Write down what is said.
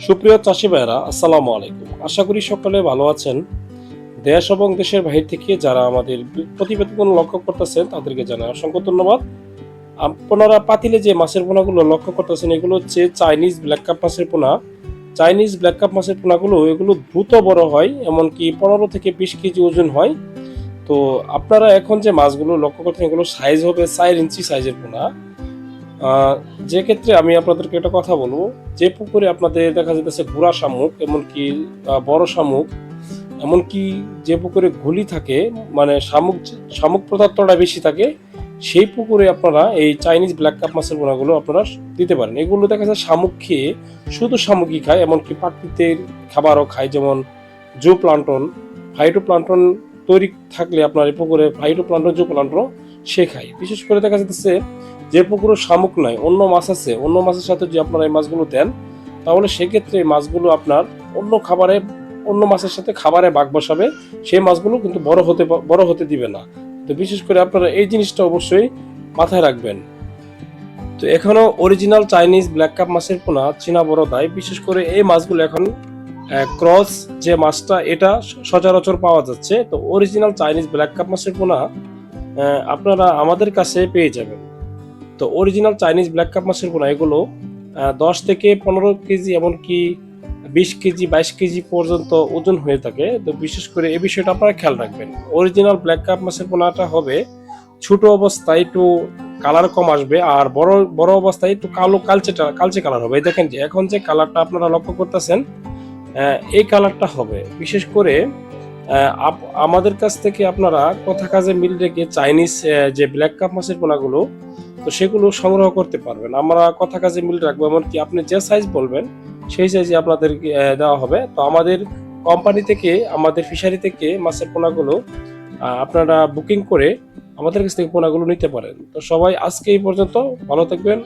সুপ্রিয় চাষি ভাইরা, আসসালামু আলাইকুম। আশা করি সকলে ভালো আছেন। দেশ এবং দেশের বাহির থেকে যারা আমাদের প্রতিবেদন লক্ষ্য করতেছেন তাদেরকে জানাই অসংখ্য ধন্যবাদ। আপনারা পাতিলে যে মাছের পোনাগুলো লক্ষ্য করতেছেন এগুলো হচ্ছে চাইনিজ ব্ল্যাক কাপ মাছের পোনা। চাইনিজ ব্ল্যাক কাপ মাছের পোনাগুলো এগুলো দ্রুত বড় হয়, এমনকি 15 থেকে 20 কেজি ওজন হয়। তো আপনারা এখন যে মাছগুলো লক্ষ্য করছেন এগুলো সাইজ হবে 4 ইঞ্চি সাইজের পোনা। আহ, যে ক্ষেত্রে আমি আপনাদেরকে একটা কথা বলবো, যে পুকুরে আপনাদের দেখা যেতেছে গুড়া শামুক, এমনকি বড় শামুক, এমনকি যে পুকুরে ঘুলি থাকে, মানে শামুক শামুক পদার্থটা বেশি থাকে, সেই পুকুরে আপনারা এই চাইনিজ ব্ল্যাক কাপ মাছের পোনাগুলো আপনারা দিতে পারেন। এগুলো দেখা যায় শামুক খেয়ে শুধু শামুকই খায়, এমনকি প্রাকৃতিক খাবারও খায়, যেমন জু প্লান্টন, ফাইটো প্লান্টন তৈরি থাকলে আপনার এই পুকুরে ফাইটো প্লান্টন, জু প্লান্টন সে খায়। বিশেষ করে দেখা যাচ্ছে যে পুকুরে শামুক নয়, অন্য মাছ আছে, অন্য মাছের সাথে যদি আপনারা এই মাছগুলো দেন তাহলে সেক্ষেত্রে এই মাছগুলো আপনার অন্য খাবারে, অন্য মাছের সাথে খাবারে ভাগ বসাবে, সেই মাছগুলো কিন্তু বড় হতে দিবে না। তো বিশেষ করে আপনারা এই জিনিসটা অবশ্যই মাথায় রাখবেন। তো এখনো অরিজিনাল চাইনিজ ব্ল্যাক কাপ মাছের পোনা চীনা বড় দায়, বিশেষ করে এই মাছগুলো এখন ক্রস যে মাছটা এটা সচরাচর পাওয়া যাচ্ছে। তো অরিজিনাল চাইনিজ ব্ল্যাক কাপ মাছের পোনা আপনারা আমাদের কাছে পেয়ে যাবেন। তো অরিজিনাল চাইনিজ ব্ল্যাক কাপ মাছের পোনা এগুলো 10 থেকে 15 কেজি, এমনকি 20 কেজি 22 কেজি পর্যন্ত ওজন হয়ে থাকে। তো বিশেষ করে এই বিষয়টা আপনারা খেয়াল রাখবেন। অরিজিনাল ব্ল্যাক কাপ মাছের পোনাটা হবে ছোট অবস্থায় একটু কালার কম আসবে, আর বড় বড় অবস্থায় একটু কালো কালচে কালার হবে। এই দেখেন যে এখন যে কালারটা আপনারা লক্ষ্য করতেছেন, এই কালারটা হবে। বিশেষ করে আমাদের কাছ থেকে আপনারা কথা কাজে মিল রেখে চাইনিজ যে ব্ল্যাক কাপ মাছের পোনাগুলো, তো সেগুলো সংগ্রহ করতে পারবেন। আমরা কথা কাজে মিল রাখবো, এমনকি আপনি যে সাইজ বলবেন সেই সাইজে আপনাদের দেওয়া হবে। তো আমাদের কোম্পানি থেকে, আমাদের ফিশারি থেকে মাছের পোনাগুলো আপনারা বুকিং করে আমাদের কাছ থেকে পোনাগুলো নিতে পারেন। তো সবাই আজকে এই পর্যন্ত, ভালো থাকবেন।